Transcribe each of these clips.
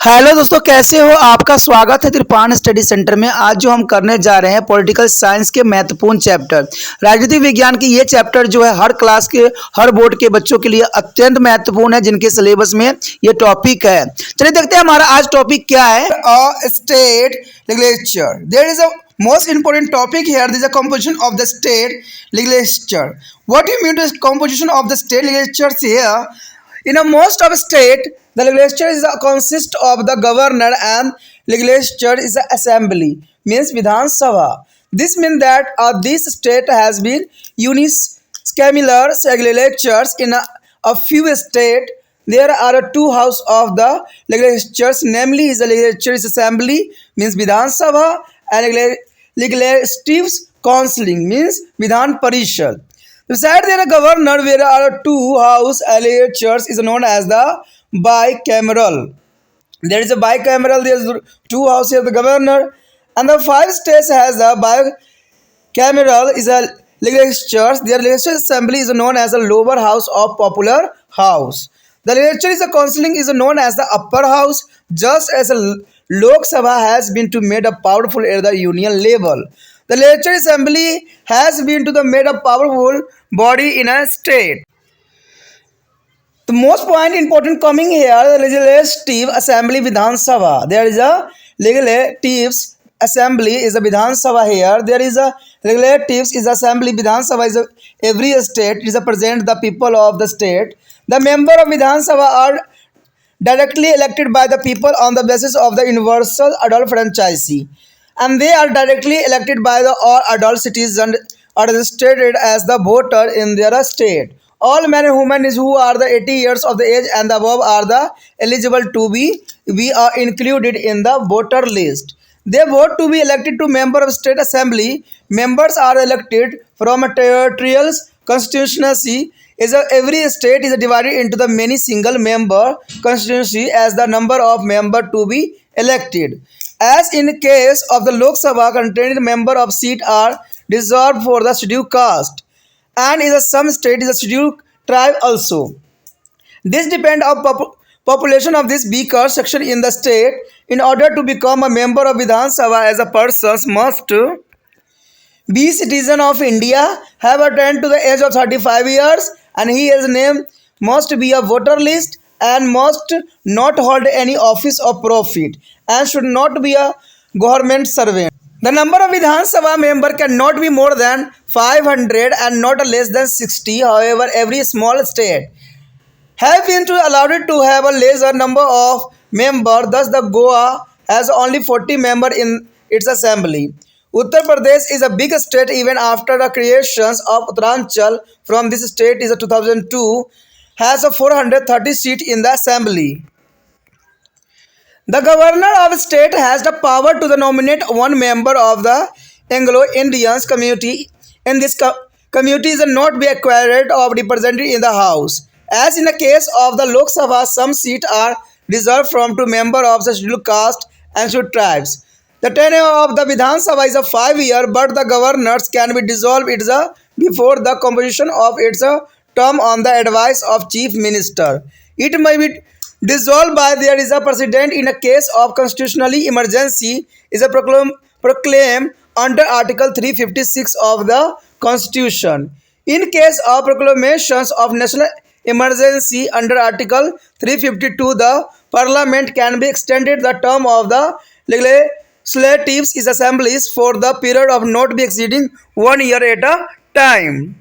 Hello दोस्तों, कैसे हो? आपका स्वागत है त्रिपान स्टडी सेंटर में। आज जो हम करने जा रहे हैं पॉलिटिकल साइंस के महत्वपूर्ण चैप्टर राजनीतिक विज्ञान की। ये चैप्टर जो है हर क्लास के हर बोर्ड के बच्चों के लिए अत्यंत महत्वपूर्ण है, जिनके सिलेबस में ये टॉपिक है। चलिए देखते हैं हमारा आज टॉपिक क्या है। State legislature. There is a most important topic here. This is a composition of the state legislature. What do you mean by composition of the state legislatures here? In a most of state, the legislature is consists of the governor and legislature is the assembly. Means Vidhan Sabha. This means that this state has been uniscamular legislatures in a few states. There are two houses of the legislatures, namely is the legislature assembly means Vidhan Sabha and legislative council means Vidhan Parishad. Beside there a governor, there are two house legislatures is known as the bicameral. There is a bicameral. There is two houses of the governor, and the five states has a bicameral is a legislatures. Their legislative assembly is known as the lower house of popular house. The legislature is a counciling is known as the upper house, just as a Lok Sabha has been to made a powerful at the union level. The legislature assembly has been to the made a powerful body in a state. The most point important coming here, the legislative assembly Vidhan Sabha. There is a legislative assembly is a Vidhan Sabha here. There is a legislative is assembly Vidhan Sabha is a, every state is a represent the people of the state. The member of Vidhan Sabha are directly elected by the people on the basis of the universal adult franchise, and they are directly elected by the all adult citizens are registered as the voter in their state. All men and women is who are the 80 years of the age and above are the eligible to be are included in the voter list. They vote to be elected to member of state assembly. Members are elected from a territorial constituency. Every state is divided into the many single member constituency as the number of member to be elected. As in case of the Lok Sabha, contained member of seat are reserved for the scheduled caste, and is a some state is a scheduled tribe also. This depend on population of this weaker section in the state. In order to become a member of Vidhan Sabha, as a person must be citizen of India, have attained to the age of 35 years, and he is named must be a voter list and must not hold any office of profit and should not be a government servant. The number of Vidhan Sabha member cannot be more than 500 and not less than 60. However, every small state have been allowed to have a lesser number of members. Thus, the Goa has only 40 members in its assembly. Uttar Pradesh is a big state even after the creations of Uttaranchal from this state is a 2002 has a 430 seat in the assembly. The governor of state has the power to nominate one member of the Anglo-Indians community. In this community is not be acquired or represented in the house. As in the case of the Lok Sabha, some seats are reserved from two members of the scheduled caste and scheduled tribes. The tenure of the Vidhan Sabha is a 5 year, but the governors can be dissolved before the composition of its term on the advice of chief minister. It may be dissolved by there is a precedent in a case of constitutionally emergency is a proclaim under Article 356 of the Constitution. In case of proclamations of national emergency under Article 352, the Parliament can be extended the term of the legislative assemblies for the period of not be exceeding 1 year at a time.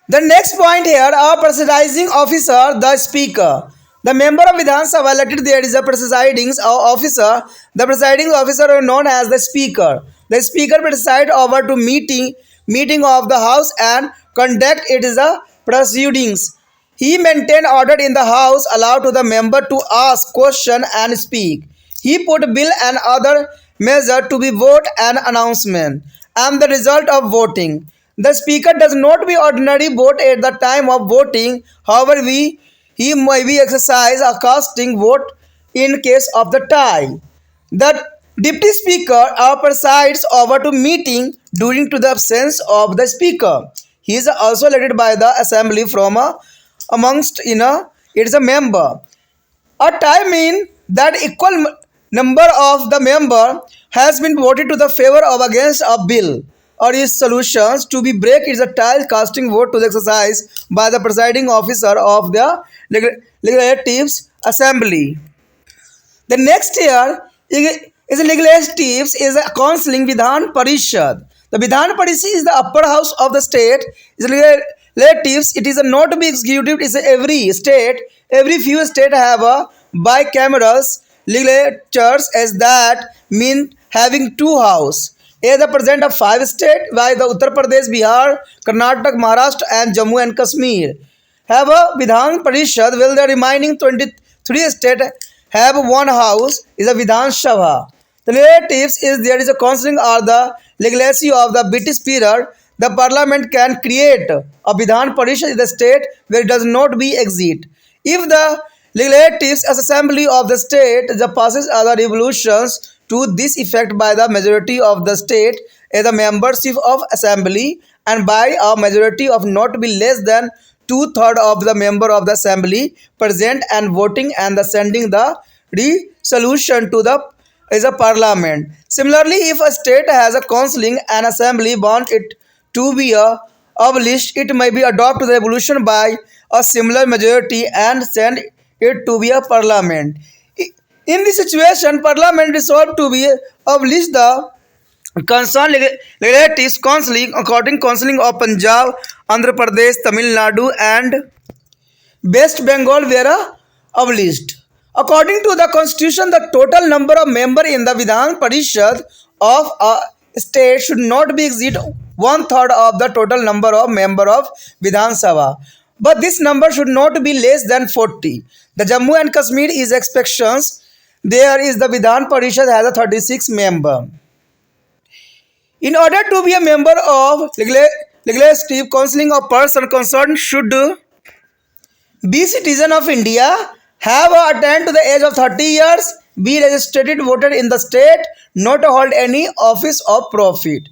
The next point here, a presiding officer, the speaker. The member of Vidhan Sabha elected there is a presiding officer. The presiding officer is known as the speaker. The speaker presides over to meeting of the house and conduct it is a proceedings. He maintain order in the house, allow to the member to ask question and speak. He put bill and other measure to be vote and announcement and the result of voting. The speaker does not be ordinary vote at the time of voting. However, he may be exercise a casting vote in case of the tie. The deputy speaker presides over to meeting during to the absence of the speaker. He is also elected by the assembly from amongst it's a member. A tie mean that number of the member has been voted to the favor of against a bill or its solutions to be break is a tile casting vote to the exercise by the presiding officer of the legislative assembly. The next year is legislatives is a counseling Vidhan Parishad. The Vidhan Parishad is the upper house of the state. Is legislatives. It is a not to be executive. Is every state. Every few state have a bicameral legislatures as that mean having two house. A the president of five state by the Uttar Pradesh, Bihar, Karnataka, Maharashtra and Jammu and Kashmir have a Vidhan Parishad, while the remaining 23 states have one house, is a Vidhan Sabha. The relatives is there is a counseling or the legacy of the British period. The parliament can create a Vidhan Parishad in the state where it does not be exit. If the legislative assembly of the state the passes other resolutions to this effect by the majority of the state as a membership of assembly and by a majority of not be less than two-thirds of the member of the assembly present and voting and the sending the resolution to the is a parliament. Similarly, if a state has a counseling and assembly want it to be abolished, it may be adopted the resolution by a similar majority and send it to be a parliament. In this situation, parliament resolved to be abolish the concerned legislative counseling according counseling of Punjab, Andhra Pradesh, Tamil Nadu and West Bengal were abolished. According to the constitution, the total number of members in the Vidhan Parishad of a state should not be exceed one-third of the total number of members of Vidhan Sabha. But this number should not be less than 40. The Jammu and Kashmir is expectations. There is the Vidhan Parishad has a 36 member. In order to be a member of legislative counseling, a person concerned should be citizen of India, have attained to the age of 30 years, be registered voter in the state, not hold any office of profit.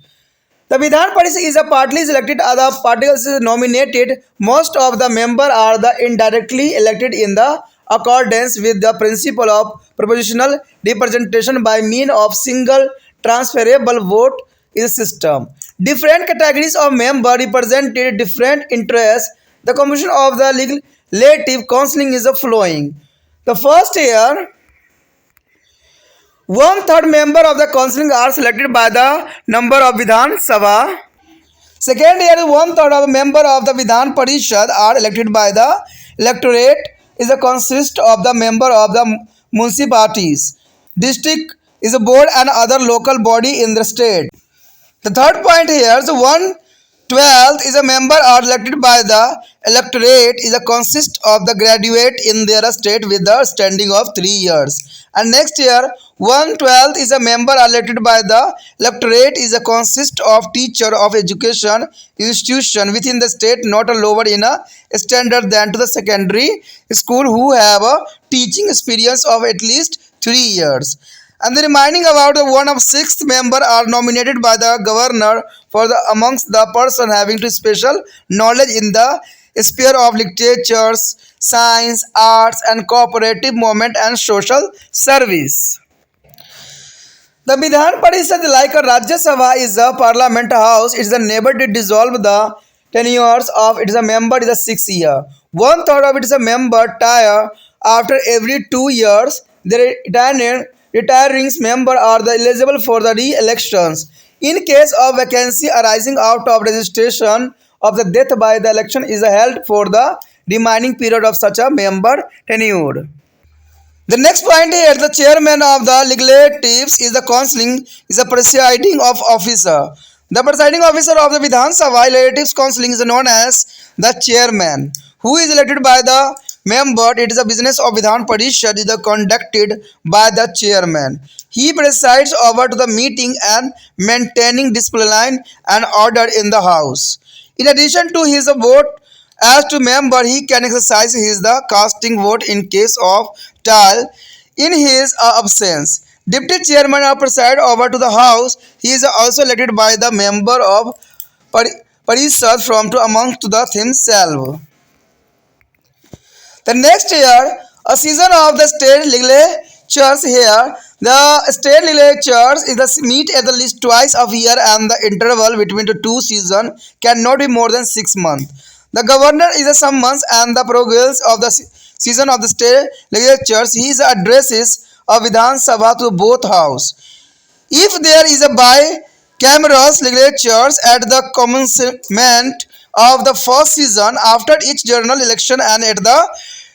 The Vidhan Parishad is a partly elected, other particles is nominated. Most of the members are the indirectly elected in the accordance with the principle of proportional representation by means of single transferable vote is system. Different categories of members represented different interests. The composition of the legislative counseling is the following. The first year, one-third member of the counseling are selected by the number of Vidhan Sabha. Second year, one-third of the member of the Vidhan Parishad are elected by the electorate is a consist of the member of the municipalities. District is a board and other local body in the state. The third point here is 1/12 is a member are elected by the electorate is a consist of the graduate in their state with the standing of 3 years. And next year 1/12 is a member elected by the electorate is a consist of teacher of education institution within the state not a lower in a standard than to the secondary school who have a teaching experience of at least 3 years. And the remaining about the one of sixth member are nominated by the governor for the amongst the person having to special knowledge in the sphere of literatures, science, arts and cooperative movement and social service. The Vidhan Parishad, like a Rajya Sabha, is a parliament house. It is a neighbor to dissolve the tenures of it is a member is a 6 year. One-third of it is a member tire after every 2 years. The retiring member are the eligible for the re-elections. In case of vacancy arising out of registration of the death by the election is held for the remaining period of such a member tenure. The next point here, the chairman of the legislatives is the counseling is the presiding of officer. The presiding officer of the Vidhan Sabha legislatives counseling is known as the chairman, who is elected by the member. It is a business of Vidhan Parishad is conducted by the chairman. He presides over to the meeting and maintaining discipline and order in the house. In addition to his vote as to member, he can exercise his the casting vote in case of trial in his absence. Deputy chairman or preside over to the house. He is also elected by the member of Parishad from to amongst the himself. The next year, a season of the state legislatures here. The state legislatures is the meet at the least twice a year, and the interval between the two seasons cannot be more than 6 months. The governor is a some months, and the progress of the season of the state legislatures, he addresses a Vidhan Sabha to both house. If there is a bicameral legislatures at the commencement of the first season after each general election and at the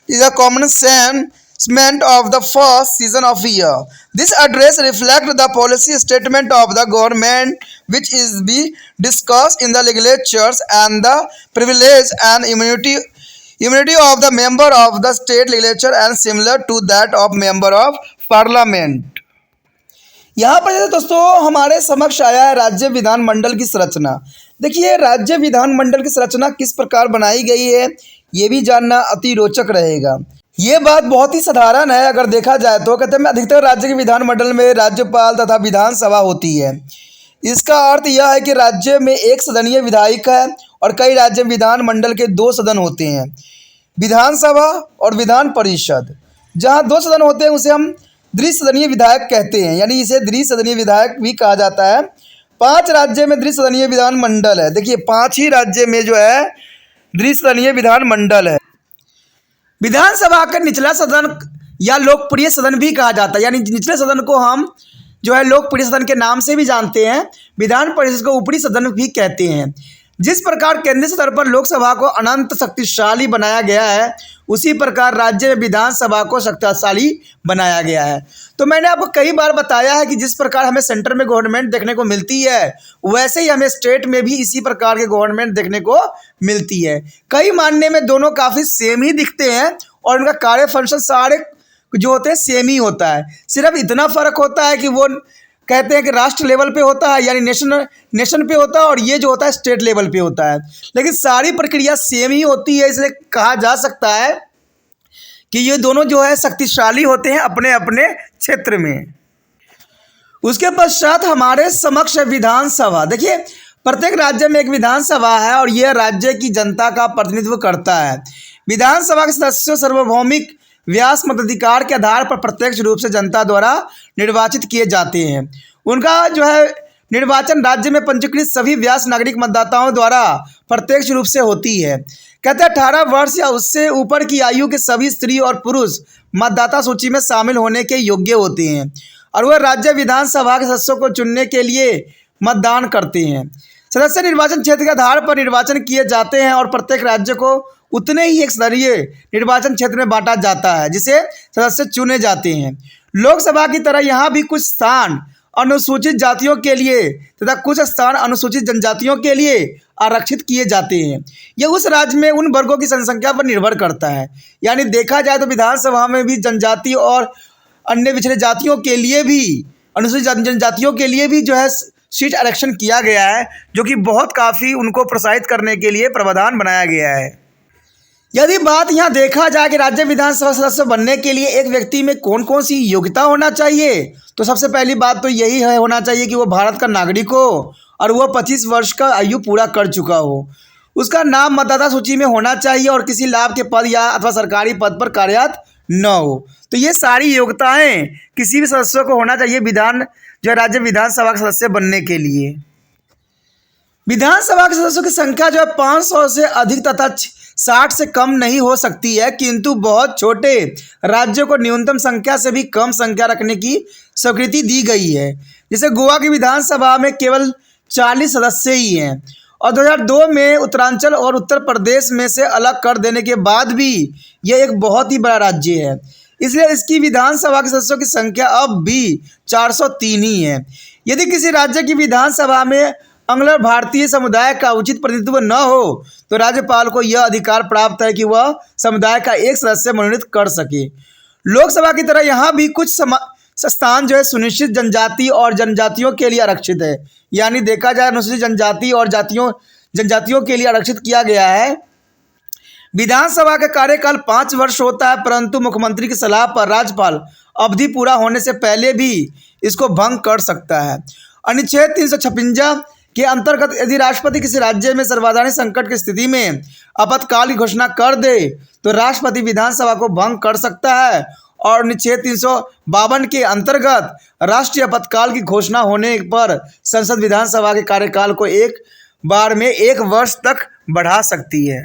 is a commencement of the first season of year. This address reflects the policy statement of the government which is be discussed in the legislatures and the privilege and immunity of the member of the state legislature and similar to that of member of parliament. यहाँ पर जैसे दोस्तों हमारे समक्ष आया है राज्य विधानमंडल की संरचना। देखिए राज्य विधानमंडल की संरचना किस प्रकार बनाई गई है ये भी जानना अति रोचक रहेगा। ये बात बहुत ही साधारण है। अगर देखा जाए तो कहते हैं अधिकतर राज्य के विधानमंडल में राज्यपाल तथा विधानसभा होती है। इसका अर्थ यह है कि राज्य में एक सदनीय विधायक है और कई राज्य विधानमंडल के 2 सदन होते हैं, विधानसभा और विधान परिषद। जहाँ 2 सदन होते हैं उसे हम द्विसदनीय विधायक कहते हैं, यानी इसे द्विसदनीय विधायक भी कहा जाता है। 5 राज्य में द्विसदनीय विधानमंडल है। देखिए 5 ही राज्य में जो है द्विसदनीय विधानमंडल है। विधानसभा का निचला सदन या लोकप्रिय सदन भी कहा जाता है, यानी निचले सदन को हम जो है लोकप्रिय सदन के नाम से भी जानते हैं। विधान परिषद को ऊपरी सदन भी कहते हैं। जिस प्रकार केंद्रीय स्तर पर लोकसभा को अनंत शक्तिशाली बनाया गया है उसी प्रकार राज्य में विधानसभा को शक्तिशाली बनाया गया है। तो मैंने आपको कई बार बताया है कि जिस प्रकार हमें सेंटर में गवर्नमेंट देखने को मिलती है वैसे ही हमें स्टेट में भी इसी प्रकार के गवर्नमेंट देखने को मिलती है। कई मानने में दोनों काफ़ी सेम ही दिखते हैं और उनका कार्य फंक्शन सारे जो होते हैं सेम ही होता है। सिर्फ इतना फ़र्क होता है कि वो कहते हैं कि राष्ट्र लेवल पे होता है यानी नेशन पे होता है और ये जो होता है स्टेट लेवल पे होता है, लेकिन सारी प्रक्रिया सेम ही होती है। इसलिए कहा जा सकता है कि ये दोनों जो है शक्तिशाली होते हैं अपने अपने क्षेत्र में। उसके पश्चात हमारे समक्ष विधानसभा। देखिए प्रत्येक राज्य में एक विधानसभा है और यह राज्य की जनता का प्रतिनिधित्व करता है। विधानसभा के सदस्यों सार्वभौमिक व्यास मताधिकार के आधार पर प्रत्यक्ष रूप से जनता द्वारा निर्वाचित किए जाते हैं। उनका जो है निर्वाचन राज्य में पंजीकृत सभी व्यास नागरिक मतदाताओं द्वारा प्रत्यक्ष रूप से होती है। कहते हैं 18 वर्ष या उससे ऊपर की आयु के सभी स्त्री और पुरुष मतदाता सूची में शामिल होने के योग्य होते हैं और वह राज्य विधानसभा के सदस्यों को चुनने के लिए मतदान करते हैं। सदस्य निर्वाचन क्षेत्र के आधार पर निर्वाचन किए जाते हैं और प्रत्येक राज्य को उतने ही एक स्तरीय निर्वाचन क्षेत्र में बांटा जाता है जिसे सदस्य चुने जाते हैं। लोकसभा की तरह यहाँ भी कुछ स्थान अनुसूचित जातियों के लिए तथा कुछ स्थान अनुसूचित जनजातियों के लिए आरक्षित किए जाते हैं। यह उस राज्य में उन वर्गों की जनसंख्या पर निर्भर करता है। यानी देखा जाए तो विधानसभा में भी जनजाति और अन्य पिछड़े जातियों के लिए भी अनुसूचित जनजातियों के लिए भी जो है सीट आरक्षण किया गया है, जो कि बहुत काफ़ी उनको प्रोत्साहित करने के लिए प्रावधान बनाया गया है। यदि बात यहाँ देखा जाए कि राज्य विधानसभा सदस्य बनने के लिए एक व्यक्ति में कौन कौन सी योग्यता होना चाहिए, तो सबसे पहली बात तो यही है होना चाहिए कि वो भारत का नागरिक हो और वह 25 वर्ष का आयु पूरा कर चुका हो। उसका नाम मतदाता सूची में होना चाहिए और किसी लाभ के पद या अथवा सरकारी पद पर कार्यरत न हो। तो ये सारी योग्यताएं किसी भी सदस्य को होना चाहिए जो राज्य विधानसभा के सदस्य बनने के लिए। विधानसभा के सदस्यों की संख्या जो है 500 से अधिक तथा 60 से कम नहीं हो सकती है, किंतु बहुत छोटे राज्यों को न्यूनतम संख्या से भी कम संख्या रखने की स्वीकृति दी गई है। जैसे गोवा की विधानसभा में केवल 40 सदस्य ही हैं और 2002 में उत्तरांचल और उत्तर प्रदेश में से अलग कर देने के बाद भी यह एक बहुत ही बड़ा राज्य है, इसलिए इसकी विधानसभा के सदस्यों की संख्या अब भी 403 ही है। यदि किसी राज्य की विधानसभा में अंग्ल भारतीय समुदाय का उचित प्रतिनिधित्व न हो तो राज्यपाल को यह अधिकार प्राप्त है कि वह समुदाय का एक सदस्य मनोनीत कर सके। लोकसभा की तरह यहाँ भी कुछ स्थान जो है सुनिश्चित जनजाति और जनजातियों के लिए आरक्षित है। यानी देखा जाए अनुसूचित जनजाति और जनजातियों के लिए आरक्षित किया गया है। विधानसभा का कार्यकाल 5 वर्ष होता है, परंतु मुख्यमंत्री की सलाह पर राज्यपाल अवधि पूरा होने से पहले भी इसको भंग कर सकता है। अनुच्छेद 356 के अंतर्गत यदि राष्ट्रपति किसी राज्य में सर्वसाधारण संकट की स्थिति में आपातकाल की घोषणा कर दे तो राष्ट्रपति विधानसभा को भंग कर सकता है और अनुच्छेद 352 के अंतर्गत राष्ट्रीय आपातकाल की घोषणा होने पर संसद विधानसभा के कार्यकाल को एक बार में 1 वर्ष तक बढ़ा सकती है।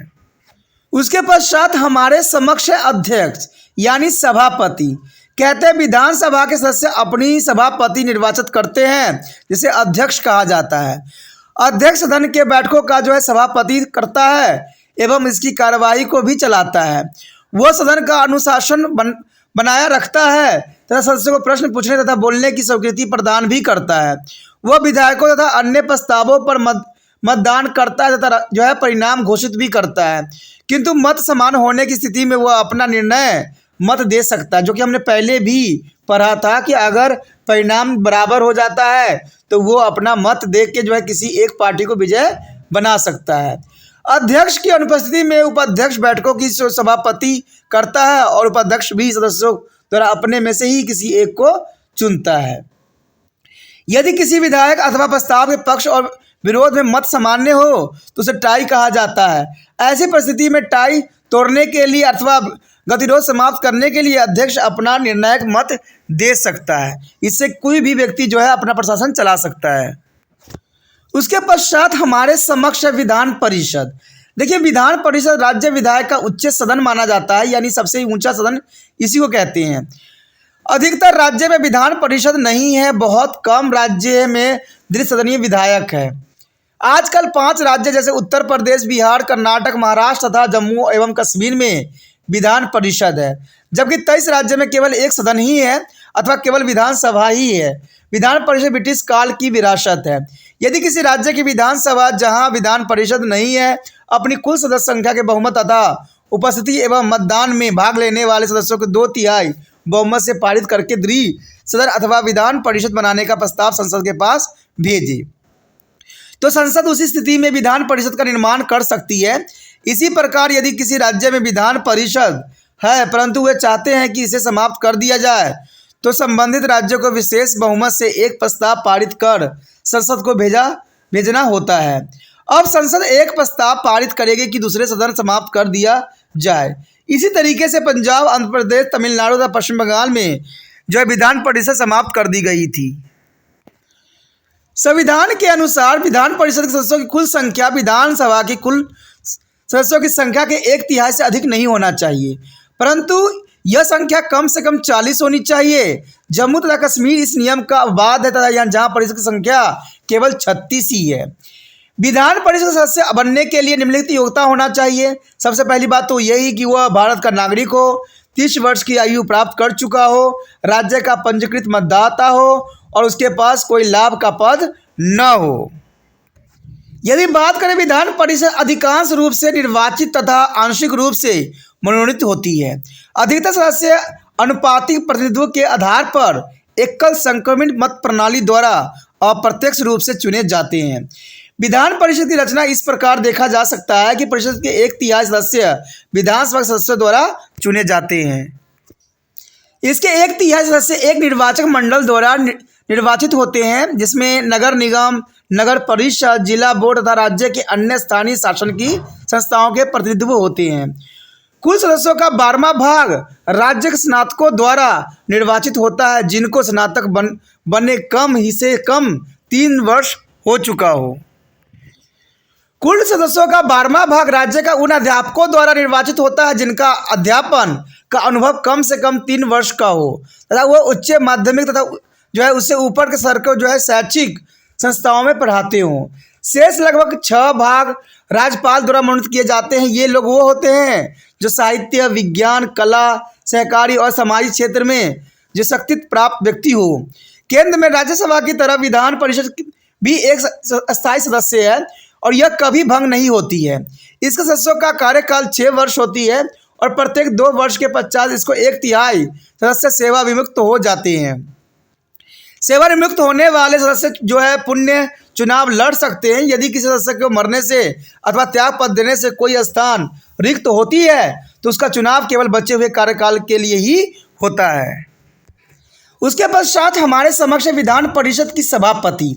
उसके पश्चात हमारे समक्ष अध्यक्ष यानी सभापति। कहते हैं विधानसभा के सदस्य अपनी सभापति निर्वाचित करते हैं, जिसे अध्यक्ष कहा जाता है। अध्यक्ष सदन के बैठकों का जो है सभापति करता है एवं इसकी कार्यवाही को भी चलाता है। वह सदन का अनुशासन बनाया रखता है तथा सदस्यों को प्रश्न पूछने तथा बोलने की स्वीकृति प्रदान भी करता है। वह विधायकों तथा अन्य प्रस्तावों पर मतदान करता है तथा जो है परिणाम घोषित भी करता है, किंतु मत समान होने की स्थिति में वह अपना निर्णय मत दे सकता है, जो कि हमने पहले भी पढ़ा था कि अगर परिणाम बराबर हो जाता है तो वो अपना मत दे के जो है किसी एक पार्टी को विजय बना सकता है। अध्यक्ष की अनुपस्थिति में उपाध्यक्ष बैठकों की सभापति करता है और उपाध्यक्ष भी सदस्यों द्वारा अपने में से ही किसी एक को चुनता है। यदि किसी विधायक अथवा प्रस्ताव के पक्ष और विरोध में मत सामान्य हो तो उसे टाई कहा जाता है। ऐसी परिस्थिति में टाई तोड़ने के लिए अथवा गतिरोध समाप्त करने के लिए अध्यक्ष अपना निर्णायक मत दे सकता है। इससे कोई भी व्यक्ति जो है अपना प्रशासन चला सकता है। उसके पश्चात हमारे समक्ष विधान परिषद। देखिए, विधान परिषद राज्य विधायक का उच्च सदन माना जाता है, यानी सबसे ऊंचा सदन इसी को कहते हैं। अधिकतर राज्य में विधान परिषद नहीं है, बहुत कम राज्य में द्विसदनीय विधायक है। आजकल 5 राज्य जैसे उत्तर प्रदेश, बिहार, कर्नाटक, महाराष्ट्र तथा जम्मू एवं कश्मीर में विधान परिषद है, जबकि 23 राज्य में केवल 1 सदन ही है अथवा केवल विधानसभा ही है। विधान परिषद ब्रिटिश काल की विरासत है। यदि किसी राज्य की विधानसभा जहां विधान परिषद नहीं है अपनी कुल सदस्य संख्या के बहुमत तथा उपस्थिति एवं मतदान में भाग लेने वाले सदस्यों को 2/3 बहुमत से पारित करके सदन अथवा विधान परिषद बनाने का प्रस्ताव संसद के पास भेजे तो संसद उसी स्थिति में विधान परिषद का निर्माण कर सकती है। इसी प्रकार यदि किसी राज्य में विधान परिषद है परंतु वे चाहते हैं कि इसे समाप्त कर दिया जाए तो संबंधित राज्य को विशेष बहुमत से एक प्रस्ताव पारित कर संसद को भेजना होता है। अब संसद एक प्रस्ताव पारित करेगी कि दूसरे सदन समाप्त कर दिया जाए। इसी तरीके से पंजाब, आंध्र प्रदेश, तमिलनाडु तथा पश्चिम बंगाल में जो है विधान परिषद समाप्त कर दी गई थी। संविधान के अनुसार विधान परिषद के सदस्यों की कुल संख्या विधानसभा की कुल सदस्यों की संख्या के 1/3 से अधिक नहीं होना चाहिए, परंतु यह संख्या कम से कम 40 होनी चाहिए। जम्मू तथा कश्मीर इस नियम का अपवाद है तथा यहाँ जहाँ परिषद की संख्या केवल 36 ही है। विधान परिषद सदस्य बनने के लिए निम्नलिखित योग्यता होना चाहिए। सबसे पहली बात तो यही कि वह भारत का नागरिक हो, 30 वर्ष की आयु प्राप्त कर चुका हो, राज्य का पंजीकृत मतदाता हो और उसके पास कोई लाभ का पद न हो। यदि बात करें विधान परिषद अधिकांश रूप से निर्वाचित तथा आंशिक रूप से मनोनीत होती है। अधिकतर सदस्य अनुपातिक प्रतिनिधित्व के आधार पर एकल संक्रमित मत प्रणाली द्वारा अप्रत्यक्ष रूप से चुने जाते हैं। विधान परिषद की रचना इस प्रकार देखा जा सकता है कि परिषद के 1/3 सदस्य विधानसभा सदस्यों द्वारा चुने जाते हैं। इसके 1/3 सदस्य एक निर्वाचक मंडल द्वारा निर्वाचित होते हैं, जिसमें नगर निगम, नगर परिषद, जिला बोर्ड तथा राज्य के अन्य स्थानीय शासन की संस्थाओं के प्रतिनिधित्व होते हैं। कुल सदस्यों का 12वां भाग राज्य के स्नातकों द्वारा निर्वाचित होता है, जिनको स्नातक बनने कम ही से कम 3 वर्ष हो चुका हो। कुल सदस्यों का 12वां भाग राज्य का उन अध्यापकों द्वारा निर्वाचित होता है जिनका अध्यापन का अनुभव कम से कम 3 वर्ष का हो तथा वह उच्च माध्यमिक तथा जो है उससे ऊपर के स्तर को जो है शैक्षिक संस्थाओं में पढ़ाते हों। शेष लगभग 6 भाग राज्यपाल द्वारा मनोनीत किए जाते हैं। ये लोग वो होते हैं जो साहित्य, विज्ञान, कला, सहकारी और सामाजिक क्षेत्र में जो शक्ति प्राप्त व्यक्ति हो। केंद्र में राज्यसभा की तरह विधान परिषद भी एक स्थायी सदस्य है और यह कभी भंग नहीं होती है। इसके सदस्यों का कार्यकाल 6 वर्ष होती है और प्रत्येक 2 वर्ष के पश्चात इसको 1/3 सदस्य सेवा विमुक्त हो जाते हैं। सेवा निवृत्त होने वाले सदस्य जो है पुण्य चुनाव लड़ सकते हैं। यदि किसी सदस्य को मरने से अथवा त्याग पद देने से कोई स्थान रिक्त होती है तो उसका चुनाव केवल बचे हुए कार्यकाल के लिए ही होता है। उसके पश्चात हमारे समक्ष विधान परिषद की सभापति।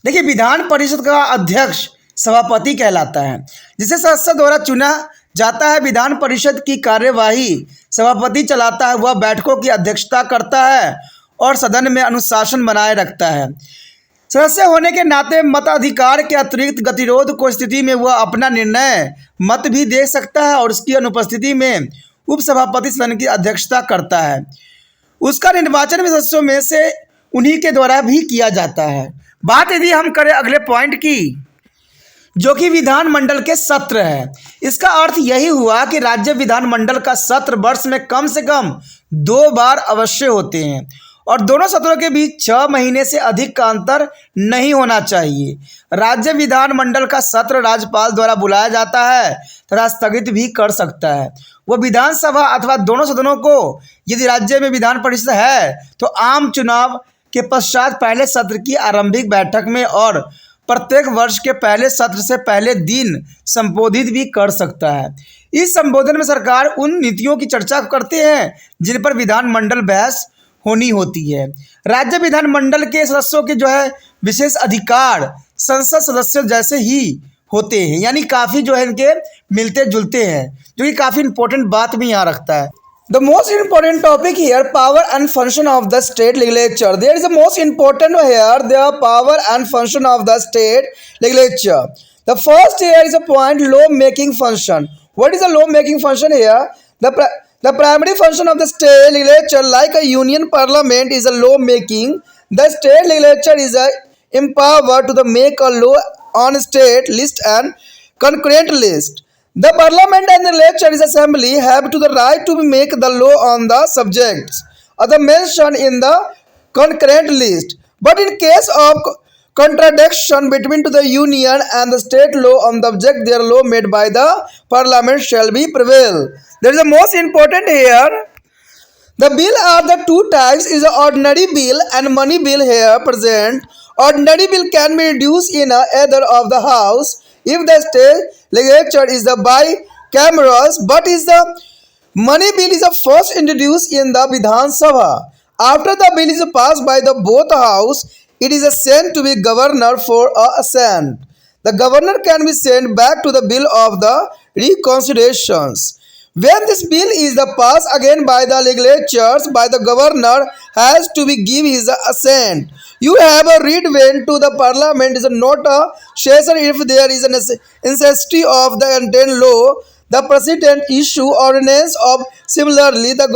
देखिए, विधान परिषद का अध्यक्ष सभापति कहलाता है, जिसे सदस्य द्वारा चुना जाता है। विधान परिषद की कार्यवाही सभापति चलाता है, वह बैठकों की अध्यक्षता करता है और सदन में अनुशासन बनाए रखता है। सदस्य होने के नाते मताधिकार के अतिरिक्त गतिरोध को स्थिति में वह अपना निर्णय मत भी दे सकता है और उसकी अनुपस्थिति में उपसभापति सदन की अध्यक्षता करता है। उसका निर्वाचन भी सदस्यों में से उन्हीं के द्वारा भी किया जाता है। बात यदि हम करें अगले पॉइंट की, जो कि विधानमंडल के सत्र है, इसका अर्थ यही हुआ कि राज्य विधानमंडल का सत्र वर्ष में कम से कम 2 बार अवश्य होते हैं और दोनों सत्रों के बीच 6 महीने से अधिक का अंतर नहीं होना चाहिए। राज्य विधानमंडल का सत्र राज्यपाल द्वारा बुलाया जाता है तथा स्थगित भी कर सकता है। वह विधानसभा अथवा दोनों सदनों को, यदि राज्य में विधान परिषद है तो आम चुनाव के पश्चात पहले सत्र की आरंभिक बैठक में और प्रत्येक वर्ष के पहले सत्र से पहले दिन संबोधित भी कर सकता है। इस संबोधन में सरकार उन नीतियों की चर्चा करते हैं जिन पर विधानमंडल बहस होनी होती है। राज्य विधानमंडल के सदस्यों के जो है विशेष अधिकार संसद सदस्यों जैसे ही होते हैं, यानी काफ़ी जो है इनके मिलते जुलते हैं, जो कि काफ़ी इंपॉर्टेंट बात भी यहाँ रखता है। The most important topic here, power and function of the state legislature. There is the most important here, the power and function of the state legislature. The first here is a point, law making function. What is the law making function here? The primary function of the state legislature, like a union parliament, is a law making. The state legislature is empowered to make a law on state list and concurrent list. The parliament and the legislature assembly have to the right to make the law on the subjects of the mentioned in the concurrent list. But in case of contradiction between to the union and the state law on the subject, their law made by the parliament shall be prevail. There is the most important here. The bill are the two types, is the ordinary bill and money bill here present. Ordinary bill can be introduced in either of the house if the state legislature is the bicamerals, but is the money bill is the first introduced in the Vidhan Sabha. After the bill is passed by the both house, it is sent to be governor for a assent. The governor can be sent back to the bill of the reconsiderations. When this bill is the passed again by the legislatures, by the governor has to be give his assent. You have a read when to the parliament is not a session if there is a necessity of the intended law. The president issue ordinance of similarly the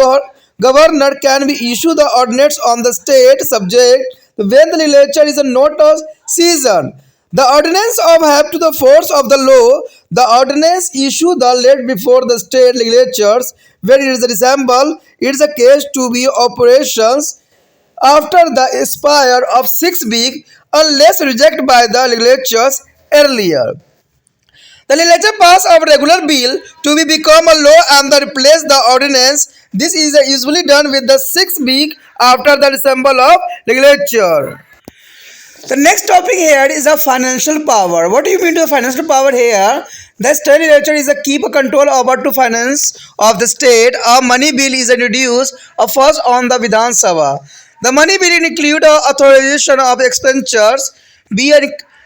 governor can be issue the ordinance on the state subject when the legislature is not a season. The ordinance of have to the force of the law. The ordinance issue the late before the state legislatures when it is resemble it is a case to be operations after the expire of 6 weeks unless rejected by the legislatures earlier. The legislature pass a regular bill to be become a law and the replace the ordinance. This is usually done with the 6 week after the resemble of legislature. The next topic here is a financial power. What do you mean to financial power here? The state legislature is a keep control over to finance of the state. A money bill is introduced first on the Vidhan Sabha. The money bill include authorization of expenditures be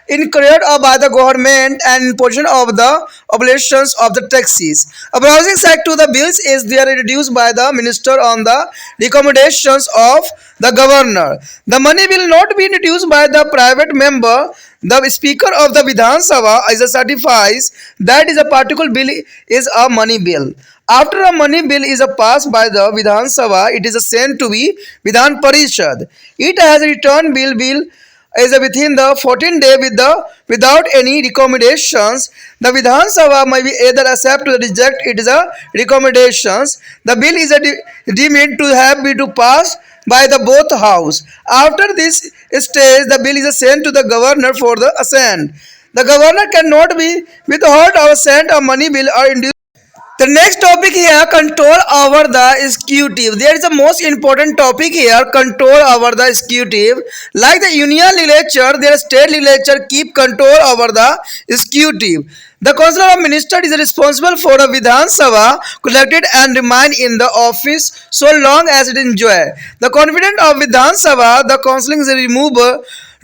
incurred by the government and imposition of the obligations of the taxes. A browsing side to the bills is there introduced by the minister on the recommendations of the governor. The money will not be introduced by the private member. The speaker of the Vidhan Sabha is certifies that is a particular bill is a money bill. After a money bill is passed by the Vidhan Sabha, it is sent to be Vidhan Parishad. It has a return bill is within the 14 day without any recommendations. The Vidhan Sabha may be either accept or reject its recommendations. The bill is deemed to have been to pass by the both house. After this stage, the bill is sent to the governor for the assent. The governor cannot be withhold or sent a money bill or induced. The next topic here, control over the executive. There is a most important topic here, control over the executive. Like the union legislature, their state legislature keep control over the executive. The council of ministers is responsible for a Vidhan Sabha collected and remain in the office so long as it enjoy the confidence of Vidhan Sabha. The council is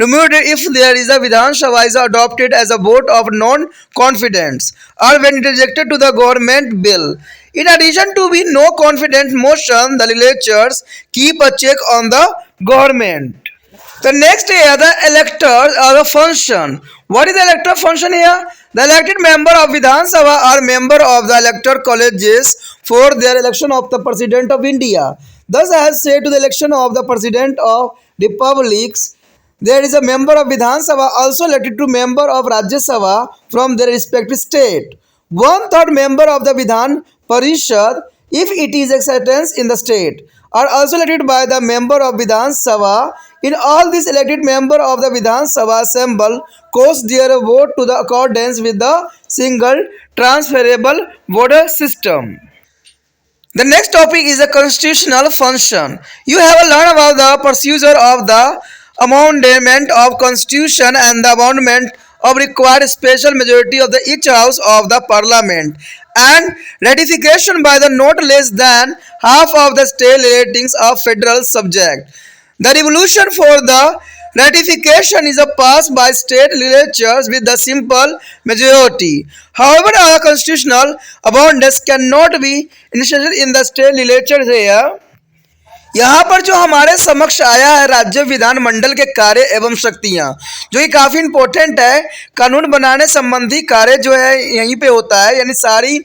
removed if there is a Vidhan Sabha is adopted as a vote of non-confidence or when it is rejected to the government bill. In addition to be no confidence motion, the legislatures keep a check on the government. The next here, the electors are the function. What is the elector function here? The elected member of Vidhan Sabha are member of the elector colleges for their election of the President of India. Thus, as said to the election of the President of Republics, there is a member of Vidhan Sabha also elected to member of Rajya Sabha from their respective state. 1/3 member of the Vidhan Parishad, if it is acceptance in the state, are also elected by the member of Vidhan Sabha. In all these elected member of the Vidhan Sabha assemble cause their vote to the accordance with the single transferable voter system. The next topic is a constitutional function. You have learned about the procedure of the amendment of constitution and the amendment of required special majority of the each house of the parliament and ratification by the not less than half of the state ratings of federal subject. The resolution for the ratification is passed by state legislatures with the simple majority. However, our constitutional amendments cannot be initiated in the state legislatures here. यहाँ पर जो हमारे समक्ष आया है राज्य विधानमंडल के कार्य एवं शक्तियाँ, जो कि काफ़ी इंपॉर्टेंट है। कानून बनाने संबंधी कार्य जो है यहीं पे होता है, यानी सारी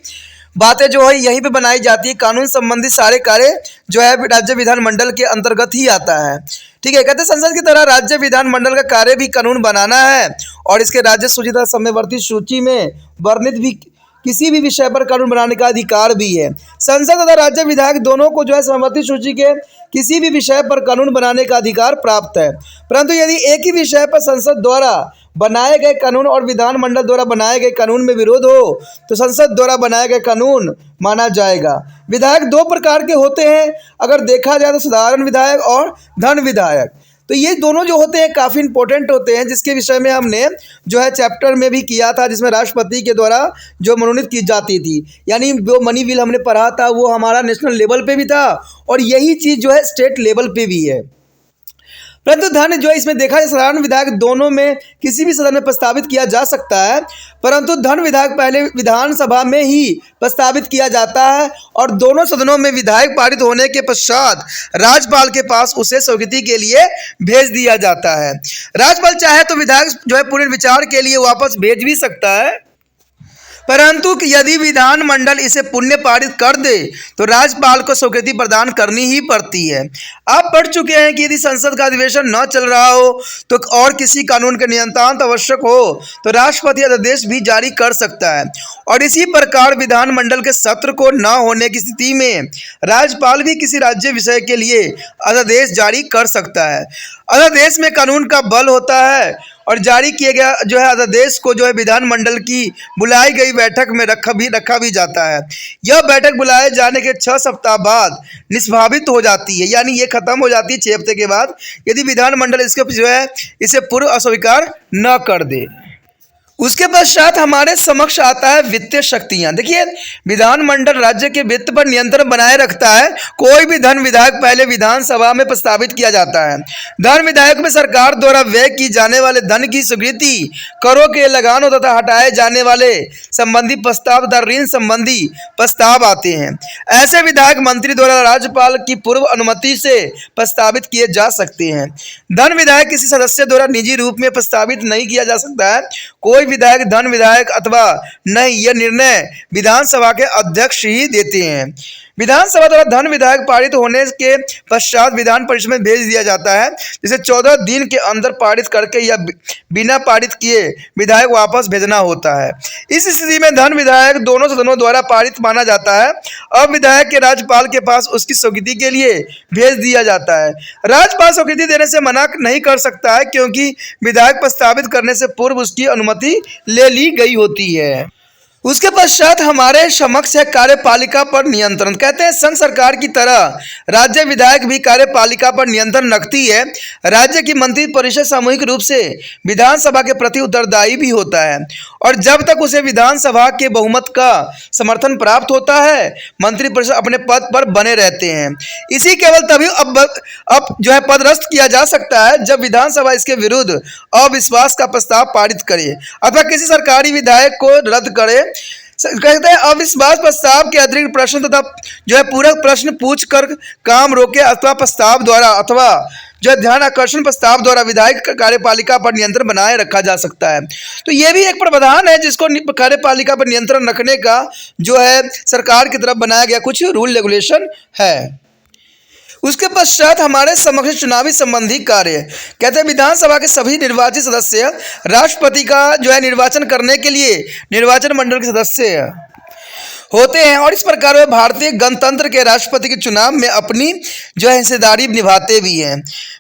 बातें जो है यहीं पे बनाई जाती है। कानून संबंधी सारे कार्य जो है राज्य विधानमंडल के अंतर्गत ही आता है। ठीक है, कहते हैं संसद की तरह राज्य विधानमंडल का कार्य भी कानून बनाना है और इसके राज्य सूचीता समयवर्ती सूची में वर्णित भी किसी भी विषय पर कानून बनाने का अधिकार भी है। संसद तथा राज्य विधायक दोनों को जो है समवर्ती सूची के किसी भी विषय पर कानून बनाने का अधिकार प्राप्त है, परंतु यदि एक ही विषय पर संसद द्वारा बनाए गए कानून और विधानमंडल द्वारा बनाए गए कानून में विरोध हो तो संसद द्वारा बनाए गए कानून माना जाएगा। विधायक दो प्रकार के होते हैं, अगर देखा जाए तो साधारण विधायक और धन विधायक। तो ये दोनों जो होते हैं काफ़ी इंपॉर्टेंट होते हैं, जिसके विषय में हमने जो है चैप्टर में भी किया था, जिसमें राष्ट्रपति के द्वारा जो मनोनीत की जाती थी, यानी जो मनी बिल हमने पढ़ा था वो हमारा नेशनल लेवल पे भी था और यही चीज़ जो है स्टेट लेवल पे भी है। परंतु धन जो है इसमें देखा जाए साधारण विधायक दोनों में किसी भी सदन में प्रस्तावित किया जा सकता है, परंतु धन विधायक पहले विधानसभा में ही प्रस्तावित किया जाता है और दोनों सदनों में विधायक पारित होने के पश्चात राज्यपाल के पास उसे स्वीकृति के लिए भेज दिया जाता है। राज्यपाल चाहे तो विधायक जो है पुनर्विचार के लिए वापस भेज भी सकता है, परंतु यदि विधानमंडल इसे पुण्य पारित कर दे तो राज्यपाल को स्वीकृति प्रदान करनी ही पड़ती है। आप पढ़ चुके हैं कि यदि संसद का अधिवेशन न चल रहा हो तो और किसी कानून के नियंत्रण आवश्यक हो तो राष्ट्रपति अध्यादेश भी जारी कर सकता है और इसी प्रकार विधानमंडल के सत्र को न होने की स्थिति में राज्यपाल भी किसी राज्य विषय के लिए अध्यादेश जारी कर सकता है। अध्यादेश में कानून का बल होता है और जारी किए गया जो है अध्यादेश को जो है विधानमंडल की बुलाई गई बैठक में रखा भी जाता है। यह बैठक बुलाए जाने के 6 सप्ताह बाद निष्पादित हो जाती है, यानी ये खत्म हो जाती है 6 हफ्ते के बाद, यदि विधानमंडल इसके जो है इसे पूर्व अस्वीकार न कर दे। उसके पश्चात हमारे समक्ष आता है वित्तीय शक्तियां। देखिए, विधानमंडल राज्य के वित्त पर नियंत्रण बनाए रखता है। कोई भी धन विधायक पहले विधानसभा में प्रस्तावित किया जाता है। धन विधायक में सरकार द्वारा व्यय की जाने वाले धन की स्वीकृति, करों के लगानों तथा हटाए जाने वाले संबंधी प्रस्ताव तथा ऋण संबंधी प्रस्ताव आते हैं। ऐसे विधायक मंत्री द्वारा राज्यपाल की पूर्व अनुमति से प्रस्तावित किए जा सकते हैं। धन विधायक किसी सदस्य द्वारा निजी रूप में प्रस्तावित नहीं किया जा सकता है। कोई विधायक धन विधायक अथवा नहीं, यह निर्णय विधानसभा के अध्यक्ष ही देते हैं। विधानसभा द्वारा धन विधायक पारित होने के पश्चात विधान परिषद में भेज दिया जाता है, जिसे 14 दिन के अंदर पारित करके या बिना पारित किए विधायक वापस भेजना होता है। इस स्थिति में धन विधायक दोनों सदनों द्वारा पारित माना जाता है। अब विधायक के राज्यपाल के पास उसकी स्वीकृति के लिए भेज दिया जाता है। राज्यपाल स्वीकृति देने से मना नहीं कर सकता है, क्योंकि विधायक प्रस्तावित करने से पूर्व उसकी अनुमति ले ली गई होती है। उसके पश्चात हमारे समक्ष है कार्यपालिका पर नियंत्रण। कहते हैं संघ सरकार की तरह राज्य विधायक भी कार्यपालिका पर नियंत्रण रखती है। राज्य की मंत्री परिषद सामूहिक रूप से विधानसभा के प्रति उत्तरदायी भी होता है और जब तक उसे विधानसभा के बहुमत का समर्थन प्राप्त होता है मंत्रिपरिषद अपने पद पर बने रहते हैं। इसी केवल तभी अब जो है पदस्थ किया जा सकता है जब विधानसभा इसके विरुद्ध अविश्वास का प्रस्ताव पारित करे अथवा किसी सरकारी विधायक को रद्द करे। कहते हैं अविश्वास प्रस्ताव के अतिरिक्त प्रश्न तथा जो है पूरक प्रश्न पूछकर काम रोके अथवा प्रस्ताव द्वारा अथवा जो है ध्यान आकर्षण प्रस्ताव द्वारा विधायक कार्यपालिका पर नियंत्रण बनाए रखा जा सकता है। तो ये भी एक प्रावधान है जिसको कार्यपालिका पर नियंत्रण रखने का जो है सरकार की तरफ बनाया गया कुछ रूल रेगुलेशन है। उसके पश्चात हमारे समक्ष चुनावी संबंधी कार्य कहते हैं विधानसभा के सभी निर्वाचित सदस्य राष्ट्रपति का जो है निर्वाचन करने के लिए निर्वाचन मंडल के सदस्य होते हैं और इस प्रकार वे भारतीय गणतंत्र के राष्ट्रपति के चुनाव में अपनी जो है हिस्सेदारी निभाते भी हैं।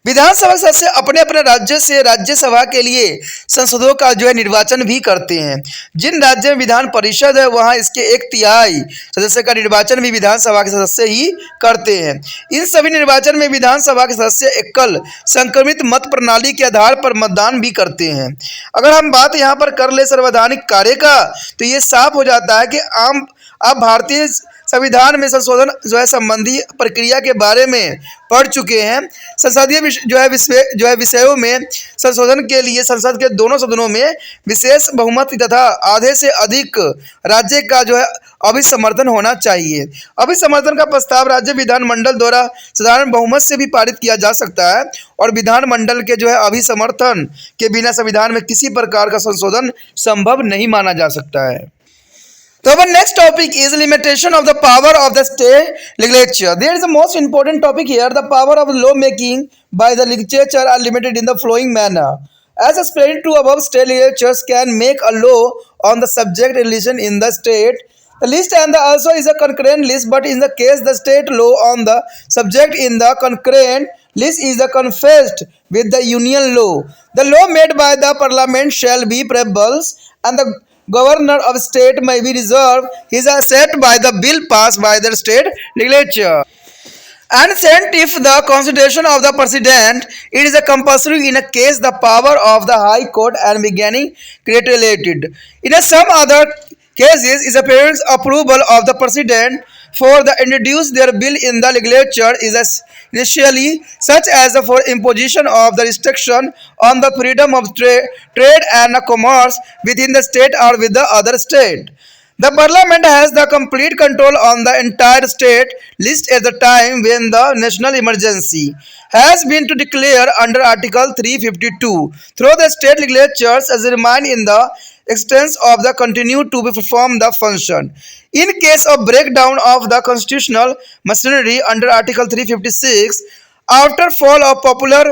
विधानसभा सदस्य अपने अपने राज्य से राज्यसभा के लिए संसदों का जो है निर्वाचन भी करते हैं। जिन राज्य में विधान परिषद है वहाँ इसके 1/3 सदस्य का निर्वाचन भी विधानसभा के सदस्य ही करते हैं। इन सभी निर्वाचन में विधानसभा के सदस्य एकल संक्रमित मत प्रणाली के आधार पर मतदान भी करते हैं। अगर हम बात यहाँ पर कर ले संवैधानिक कार्य का तो ये साफ हो जाता है कि आप भारतीय संविधान में संशोधन जो है संबंधी प्रक्रिया के बारे में पढ़ चुके हैं। संसदीय विषयों में संशोधन के लिए संसद के दोनों सदनों में विशेष बहुमत तथा आधे से अधिक राज्य का जो है अभिसमर्थन होना चाहिए। अभिसमर्थन का प्रस्ताव राज्य विधानमंडल द्वारा साधारण बहुमत से भी पारित किया जा सकता है और विधानमंडल के जो है अभिसमर्थन के बिना संविधान में किसी प्रकार का संशोधन संभव नहीं माना जा सकता है। So our next topic is limitation of the power of the state legislature. There is the most important topic here. The power of law making by the legislature are limited in the following manner. As explained to above, state legislatures can make a law on the subject religion in the state. The list and the also is a concurrent list, but in the case the state law on the subject in the concurrent list is the confessed with the union law. The law made by the parliament shall be preferable and the governor of state may be reserved his asset by the bill passed by the state legislature. And sent if the constitution of the president, it is a compulsory in a case the power of the high court and beginning created. In a some other cases is appearance approval of the president for the introduce their bill in the legislature is initially such as for imposition of the restriction on the freedom of trade and commerce within the state or with the other state. The parliament has the complete control on the entire state list at the time when the national emergency has been to declare under Article 352 through the state legislatures as remain in the extents of the continue to be perform the function. In case of breakdown of the constitutional machinery under Article 356, after fall of popular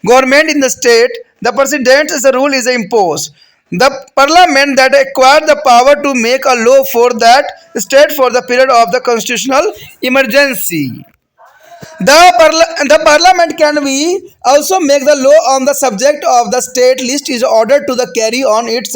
government in the state, the president as a rule is imposed. The parliament that acquired the power to make a law for that state for the period of the constitutional emergency. The parliament can be also make the law on the subject of the state list is ordered to the carry on its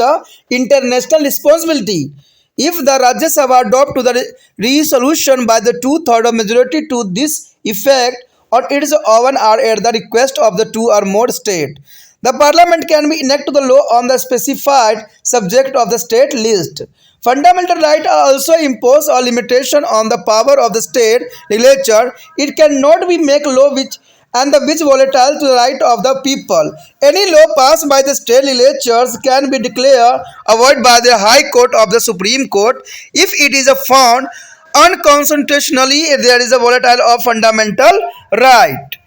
international responsibility. If the Rajya Sabha adopt to the resolution by the 2/3 majority to this effect, or it is often are at the request of the 2 or more state, the parliament can be enact the law on the specified subject of the state list. Fundamental right are also impose a limitation on the power of the state legislature. It cannot be make law which volatile to the right of the people. Any law passed by the state legislatures can be declared void by the High Court of the Supreme Court if it is found unconstitutionally there is a volatile of fundamental right.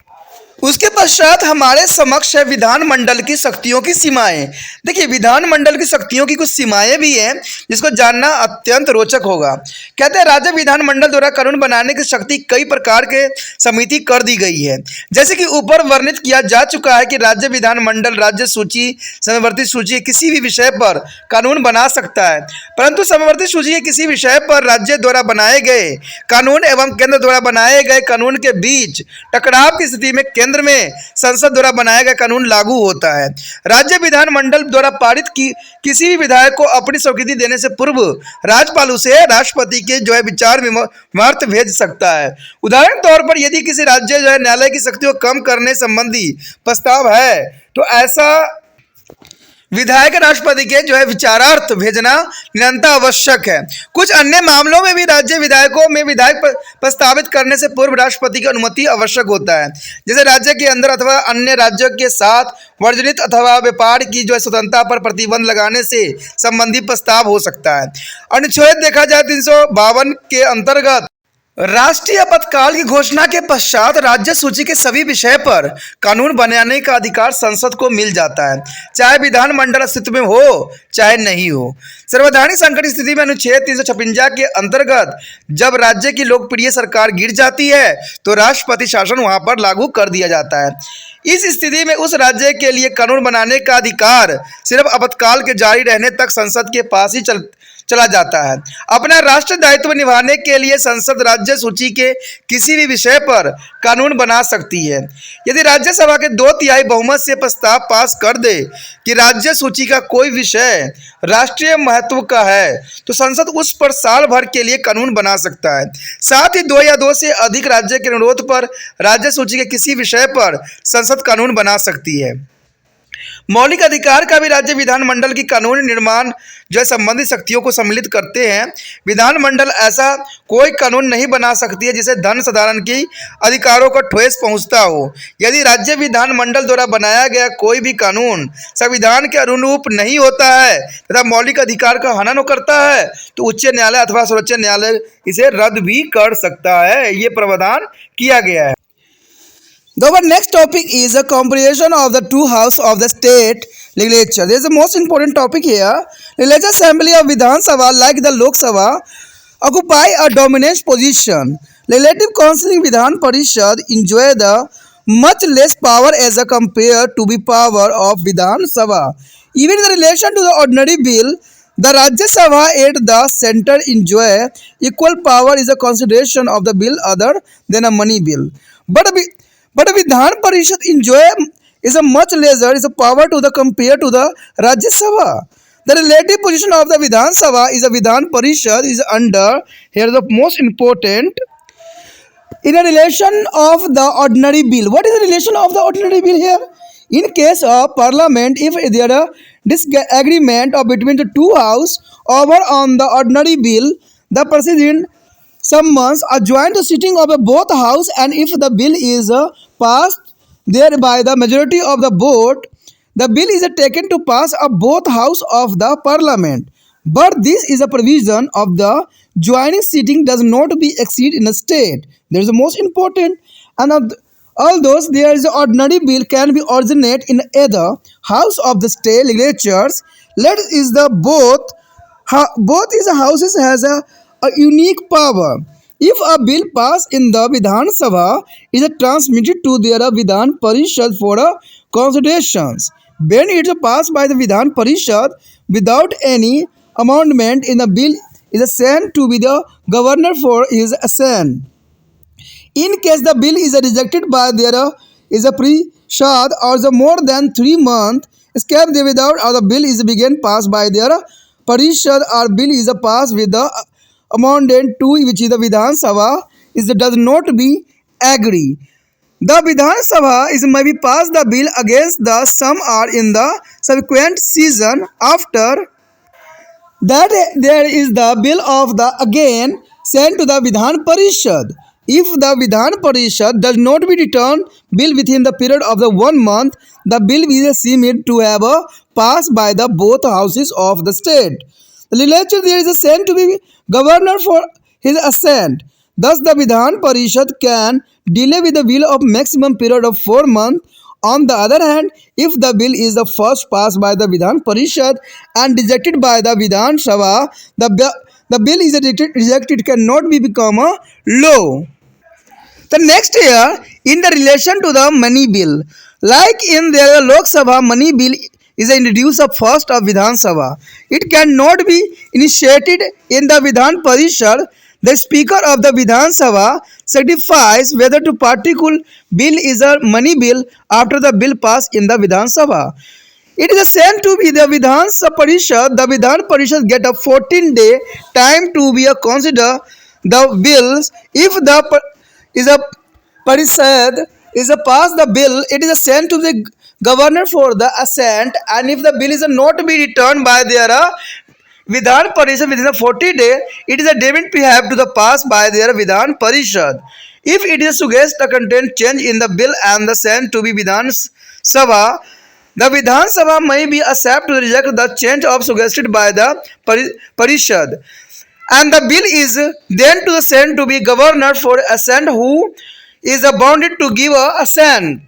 उसके पश्चात हमारे समक्ष है विधानमंडल की शक्तियों की सीमाएं। देखिए विधानमंडल की शक्तियों की कुछ सीमाएं भी हैं जिसको जानना अत्यंत रोचक होगा। कहते हैं राज्य विधानमंडल द्वारा कानून बनाने की शक्ति कई प्रकार के समिति कर दी गई है। जैसे कि ऊपर वर्णित किया जा चुका है कि राज्य विधानमंडल राज्य सूची समवर्ती सूची किसी भी विषय पर कानून बना सकता है, परंतु समवर्ती सूची के किसी विषय पर राज्य द्वारा बनाए गए कानून एवं केंद्र द्वारा बनाए गए कानून के बीच टकराव की स्थिति में केंद्र में संसद द्वारा बनाया गया कानून लागू होता है। राज्य विधानमंडल द्वारा पारित किसी भी विधायक को अपनी स्वीकृति देने से पूर्व राज्यपाल उसे राष्ट्रपति के जो है विचार विमर्श भेज सकता है। उदाहरण तौर पर यदि किसी राज्य जो है न्यायालय की शक्तियों को कम करने संबंधी प्रस्ताव है तो ऐसा विधायक राष्ट्रपति के जो है विचारार्थ भेजना निरंतर आवश्यक है। कुछ अन्य मामलों में भी राज्य विधायकों में विधायक प्रस्तावित करने से पूर्व राष्ट्रपति की अनुमति आवश्यक होता है, जैसे राज्य के अंदर अथवा अन्य राज्यों के साथ वर्जनित अथवा व्यापार की जो है स्वतंत्रता पर प्रतिबंध लगाने से संबंधी प्रस्ताव हो सकता है। अनुच्छेद देखा जाए 352 के अंतर्गत राष्ट्रीय आपातकाल की घोषणा के पश्चात राज्य सूची के सभी विषय पर कानून बनाने का अधिकार संसद को मिल जाता है, चाहे विधानमंडल अस्तित्व में हो चाहे नहीं हो। सर्वधानिक संकट की स्थिति में अनुच्छेद 356 के अंतर्गत जब राज्य की लोकप्रिय सरकार गिर जाती है तो राष्ट्रपति शासन वहां पर लागू कर दिया जाता है। इस स्थिति में उस राज्य के लिए कानून बनाने का अधिकार सिर्फ आपातकाल के जारी रहने तक संसद के पास ही चला जाता है। अपना राष्ट्र दायित्व निभाने के लिए संसद राज्य सूची के किसी भी विषय पर कानून बना सकती है। यदि राज्यसभा के 2/3 बहुमत से प्रस्ताव पास कर दे कि राज्य सूची का कोई विषय राष्ट्रीय महत्व का है तो संसद उस पर साल भर के लिए कानून बना सकता है। साथ ही 2 या 2 से अधिक राज्य के अनुरोध पर राज्य सूची के किसी विषय पर संसद कानून बना सकती है। मौलिक अधिकार का भी राज्य विधानमंडल की कानूनी निर्माण जो है संबंधित शक्तियों को सम्मिलित करते हैं। विधानमंडल ऐसा कोई कानून नहीं बना सकती है जिसे धन साधारण की अधिकारों को ठेस पहुंचता हो। यदि राज्य विधानमंडल द्वारा बनाया गया कोई भी कानून संविधान के अनुरूप नहीं होता है तथा मौलिक अधिकार का हनन करता है तो उच्च न्यायालय अथवा सर्वोच्च न्यायालय इसे रद्द भी कर सकता है। ये प्रावधान किया गया है। Our next topic is a comparison of the two houses of the state legislature. This is the most important topic here. The legislative assembly of Vidhan Sabha, like the Lok Sabha, occupy a dominant position. Legislative council in Vidhan Parishad enjoy the much less power as compared to the power of Vidhan Sabha. Even in relation to the ordinary bill, the Rajya Sabha at the center enjoy equal power is a consideration of the bill other than a money bill. But a Vidhan Parishad enjoy is a much lesser is a power to the compared to the Rajya Sabha. The relative position of the Vidhan Sabha is a Vidhan Parishad is under here the most important in a relation of the ordinary bill. What is the relation of the ordinary bill here? In case of parliament, if there are disagreement of between the two house over on the ordinary bill, the president summons a joint sitting of both house, and if the bill is passed there by the majority of the vote, the bill is taken to pass a both house of the parliament. But this is a provision of the joining sitting does not be exceed in a state. There is the most important, and although there is ordinary bill can be originate in either house of the state legislatures, let is the both is houses has a unique power. If a bill pass in the Vidhan Sabha, it is transmitted to their Vidhan Parishad for considerations. When it is passed by the Vidhan Parishad without any amendment in the bill, is sent to be the governor for his assent. In case the bill is rejected by their is a Parishad or the more than 3 months, escape the without or the bill is begin passed by their Parishad or bill is passed with the amendment to which the Vidhan Sabha is does not be agree. The Vidhan Sabha is may be passed the bill against the some are in the subsequent season after that there is the bill of the again sent to the Vidhan Parishad. If the Vidhan Parishad does not be returned bill within the period of the 1 month, the bill is seemed to have passed by the both houses of the state. The legislature there is sent to the governor for his assent. Thus, the Vidhan Parishad can delay with the bill of maximum period of 4 months. On the other hand, if the bill is the first passed by the Vidhan Parishad and rejected by the Vidhan Sabha, the bill is rejected cannot be become a law. The next year, in the relation to the money bill, like in the Lok Sabha money bill is introduced first of Vidhan Sabha. It cannot be initiated in the Vidhan Parishad. The Speaker of the Vidhan Sabha certifies whether to particular bill is a money bill after the bill passed in the Vidhan Sabha. It is sent to be the Vidhan Parishad. The Vidhan Parishad get a 14-day time to be a consider the bills. If the is a Parishad is a pass the bill, it is sent to the governor for the assent, and if the bill is not be returned by their Vidhan Parishad within a 40 days, it is a deemed to have to the pass by their Vidhan Parishad. If it is suggest the content change in the bill and the sent to be Vidhan Sabha, the Vidhan Sabha may be accept to reject the change of suggested by the Parishad, and the bill is then to the sent to be governor for assent, who is bounded to give a assent.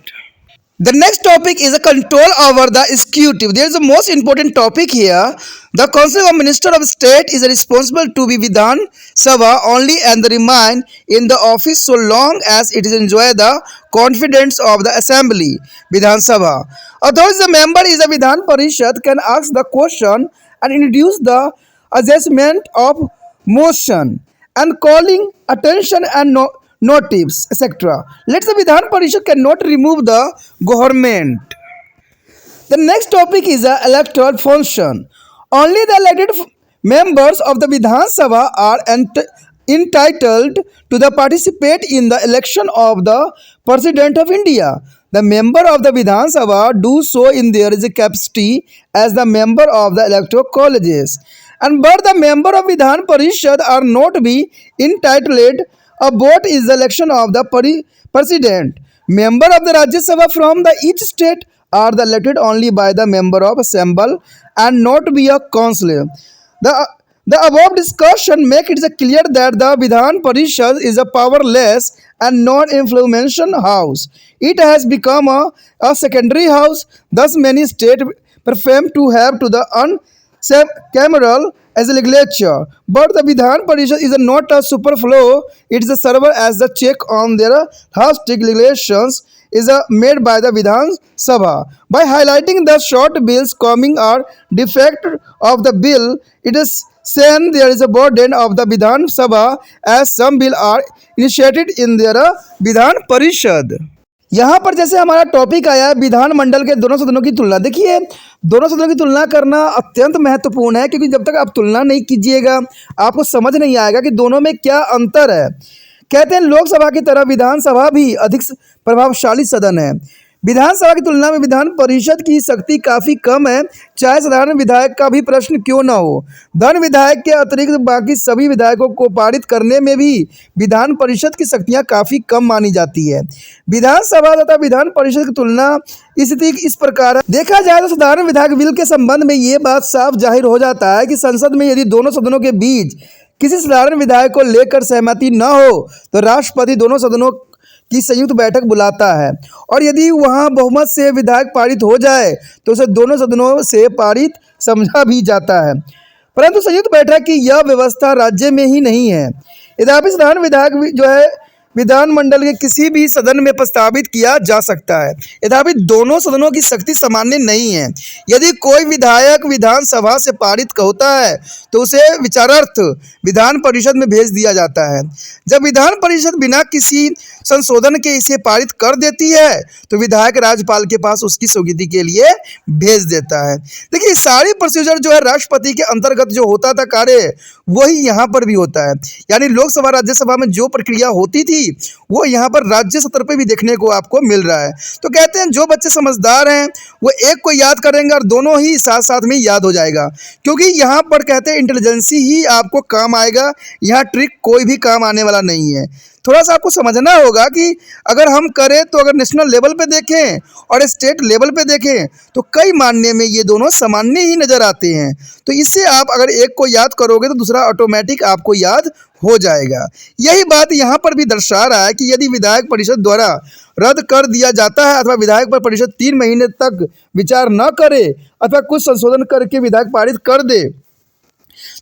The next topic is a control over the executive. There is a most important topic here. The Council of Minister of State is responsible to be Vidhan Sabha only and remain in the office so long as it is enjoy the confidence of the Assembly, Vidhan Sabha. Otherwise, the member is a Vidhan Parishad can ask the question and introduce the adjustment of motion and calling attention and notice, etc. Let's say Vidhan Parishad cannot remove the government. The next topic is the electoral function. Only the elected members of the Vidhan Sabha are entitled to the participate in the election of the President of India. The member of the Vidhan Sabha do so in their capacity as the member of the electoral colleges, and but the member of Vidhan Parishad are not be entitled a vote is the election of the president. Member of the Rajya Sabha from the each state are the elected only by the member of assembly and not be a councillor. The above discussion make it clear that the Vidhan Parishad is a powerless and non-influential house. It has become a secondary house. Thus, many states prefer to have to the cameral as a legislature, but the Vidhan Parishad is not a superfluo. It is a server as the check on their drastic regulations is made by the Vidhan Sabha. By highlighting the short bills coming or defect of the bill, it is saying there is a burden of the Vidhan Sabha as some bill are initiated in their Vidhan Parishad. यहाँ पर जैसे हमारा topic आया है विधान मंडल के दोनों सदनों की तुलना। देखिए, दोनों सदनों की तुलना करना अत्यंत महत्वपूर्ण है, क्योंकि जब तक आप तुलना नहीं कीजिएगा आपको समझ नहीं आएगा कि दोनों में क्या अंतर है। कहते हैं लोकसभा की तरह विधानसभा भी अधिक प्रभावशाली सदन है। विधानसभा की तुलना में विधान परिषद की शक्ति काफ़ी कम है, चाहे साधारण विधायक का भी प्रश्न क्यों न हो। धन विधायक के अतिरिक्त बाकी सभी विधायकों को पारित करने में भी विधान परिषद की शक्तियां काफ़ी कम मानी जाती है। विधानसभा तथा विधान परिषद की तुलना स्थिति इस प्रकार है। देखा जाए तो साधारण विधायक बिल के संबंध में ये बात साफ जाहिर हो जाता है कि संसद में यदि दोनों सदनों के बीच किसी साधारण विधायक को लेकर सहमति न हो तो राष्ट्रपति दोनों सदनों की संयुक्त बैठक बुलाता है, और यदि वहां बहुमत से विधायक पारित हो जाए तो उसे दोनों सदनों से पारित समझा भी जाता है। परंतु संयुक्त बैठक की यह व्यवस्था राज्य में ही नहीं है। यद्यपि साधारण विधायक जो है विधानमंडल के किसी भी सदन में प्रस्तावित किया जा सकता है, यद्यपि दोनों सदनों की शक्ति सामान्य नहीं है। यदि कोई विधायक विधानसभा से पारित होता है तो उसे विचारार्थ विधान परिषद में भेज दिया जाता है। जब विधान परिषद बिना किसी संशोधन के इसे पारित कर देती है तो विधायक राज्यपाल के पास उसकी स्वीकृति के लिए भेज देता है। देखिए, सारी प्रोसीजर जो है राष्ट्रपति के अंतर्गत जो होता था कार्य वही यहाँ पर भी होता है। यानी लोकसभा राज्यसभा में जो प्रक्रिया होती थी वो यहाँ पर राज्य स्तर पर भी देखने को आपको मिल रहा है। तो कहते हैं जो बच्चे समझदार हैं वो एक को याद करेंगे और दोनों ही साथ साथ में याद हो जाएगा, क्योंकि यहाँ पर कहते हैं इंटेलिजेंसी ही आपको काम आएगा, यहाँ ट्रिक कोई भी काम आने वाला नहीं है। थोड़ा सा आपको समझना होगा कि अगर हम करें तो अगर नेशनल लेवल पे देखें और स्टेट लेवल पे देखें तो कई मानने में ये दोनों सामान्य ही नज़र आते हैं। तो इससे आप अगर एक को याद करोगे तो दूसरा ऑटोमेटिक आपको याद हो जाएगा। यही बात यहाँ पर भी दर्शा रहा है कि यदि विधायक परिषद द्वारा रद्द कर दिया जाता है अथवा विधायक पर परिषद 3 महीने तक विचार न करे अथवा कुछ संशोधन करके विधायक पारित कर दे,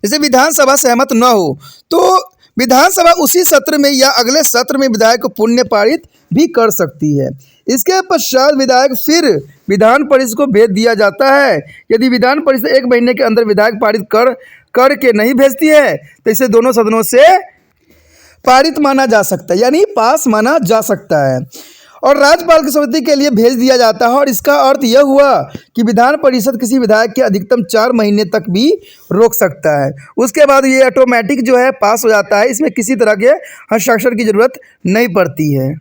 जैसे विधानसभा सहमत न हो, तो विधानसभा उसी सत्र में या अगले सत्र में विधायक को पुण्य पारित भी कर सकती है। इसके पश्चात विधायक फिर विधान परिषद को भेज दिया जाता है। यदि विधान परिषद 1 महीने के अंदर विधायक पारित करके नहीं भेजती है तो इसे दोनों सदनों से पारित माना जा सकता है, यानी पास माना जा सकता है, और राज्यपाल की स्वीकृति के लिए भेज दिया जाता है। और इसका अर्थ यह हुआ कि विधान परिषद किसी विधायक के अधिकतम 4 महीने तक भी रोक सकता है। उसके बाद ये ऑटोमेटिक जो है पास हो जाता है, इसमें किसी तरह के हस्ताक्षर की जरूरत नहीं पड़ती है।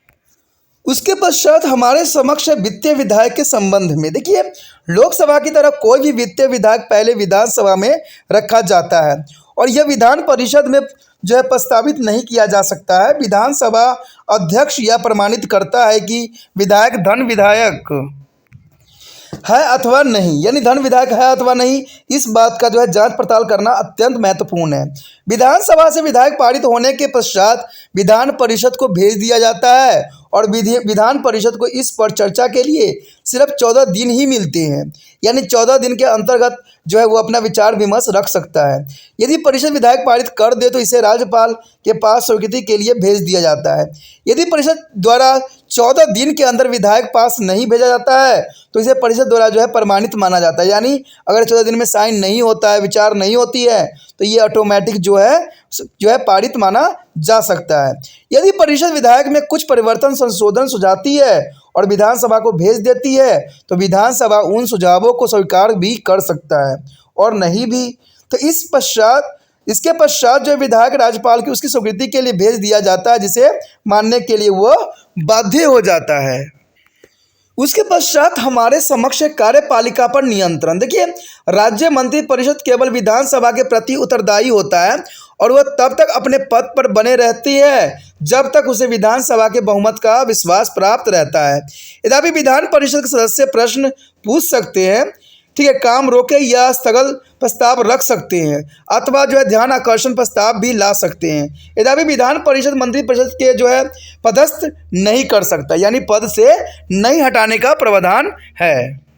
उसके पश्चात हमारे समक्ष है वित्तीय विधायक के संबंध में। देखिए, लोकसभा की तरह कोई भी वित्तीय विधायक पहले विधानसभा में रखा जाता है और यह विधान परिषद में जो है प्रस्तावित नहीं किया जा सकता है। विधानसभा अध्यक्ष यह प्रमाणित करता है कि विधायक धन विधायक है अथवा नहीं, यानी धन विधायक है अथवा नहीं, इस बात का जो है जांच पड़ताल करना अत्यंत महत्वपूर्ण है। विधानसभा से विधायक पारित होने के पश्चात विधान परिषद को भेज दिया जाता है और विधान परिषद को इस पर चर्चा के लिए सिर्फ 14 दिन ही मिलते हैं, यानी 14 दिन के अंतर्गत जो है वो अपना विचार विमर्श रख सकता है। यदि परिषद विधायक पारित कर दे तो इसे राज्यपाल के पास स्वीकृति के लिए भेज दिया जाता है। यदि परिषद द्वारा 14 दिन के अंदर विधायक पास नहीं भेजा जाता है तो इसे परिषद द्वारा जो है प्रमाणित माना जाता है, यानी अगर 14 दिन में साइन नहीं होता है, विचार नहीं होती है, तो ये ऑटोमेटिक जो है पारित माना जा सकता है। यदि परिषद विधायक में कुछ परिवर्तन संशोधन सुझाती है और विधानसभा को भेज देती है तो विधानसभा उन सुझावों को स्वीकार भी कर सकता है और नहीं भी तो इसके पश्चात जो विधायक राज्यपाल की उसकी स्वीकृति के लिए भेज दिया जाता है, जिसे मानने के लिए वो बाध्य हो जाता है। उसके पश्चात हमारे समक्ष कार्यपालिका पर नियंत्रण। देखिए, राज्य मंत्रिपरिषद केवल विधानसभा के प्रति उत्तरदायी होता है और वह तब तक अपने पद पर बने रहती है जब तक उसे विधानसभा के बहुमत का विश्वास प्राप्त रहता है। यद्यपि विधान परिषद के सदस्य प्रश्न पूछ सकते हैं, ठीक है, काम रोके या स्थगन प्रस्ताव रख सकते हैं अथवा जो है ध्यान आकर्षण प्रस्ताव भी ला सकते हैं। यद्यपि विधान परिषद मंत्रिपरिषद के जो है पदस्थ नहीं कर सकता, यानी पद से नहीं हटाने का प्रावधान है।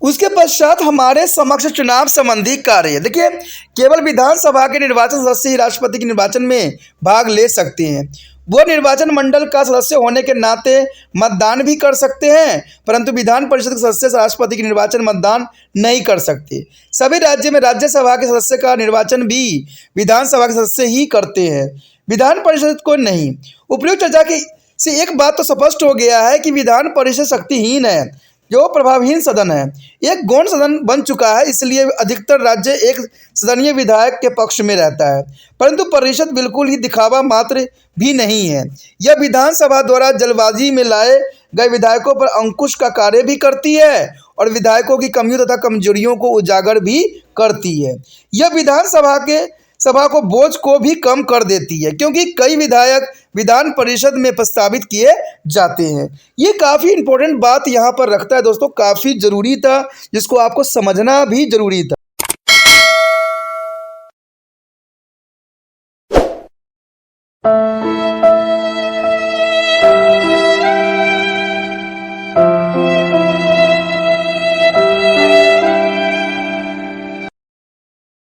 उसके पश्चात हमारे समक्ष चुनाव संबंधी कार्य। देखिए, केवल विधानसभा के निर्वाचन सदस्य ही राष्ट्रपति के निर्वाचन में भाग ले सकते हैं। वो निर्वाचन मंडल का सदस्य होने के नाते मतदान भी कर सकते हैं, परंतु विधान परिषद के सदस्य राष्ट्रपति के निर्वाचन मतदान नहीं कर सकते। सभी राज्य में राज्यसभा के सदस्य का निर्वाचन भी विधानसभा के सदस्य ही करते हैं, विधान परिषद को नहीं। उपयुक्त चर्चा की से एक बात तो स्पष्ट हो गया है कि विधान परिषद शक्तिहीन है, जो प्रभावहीन सदन है, एक गौण सदन बन चुका है, इसलिए अधिकतर राज्य एक सदनीय विधायक के पक्ष में रहता है। परंतु परिषद बिल्कुल ही दिखावा मात्र भी नहीं है, यह विधानसभा द्वारा जल्दबाजी में लाए गए विधायकों पर अंकुश का कार्य भी करती है और विधायकों की कमियों तथा कमजोरियों को उजागर भी करती है। यह सभा को बोझ को भी कम कर देती है, क्योंकि कई विधायक विधान परिषद में प्रस्तावित किए जाते हैं। ये काफ़ी इंपॉर्टेंट बात यहाँ पर रखता है दोस्तों, काफ़ी ज़रूरी था, जिसको आपको समझना भी ज़रूरी था।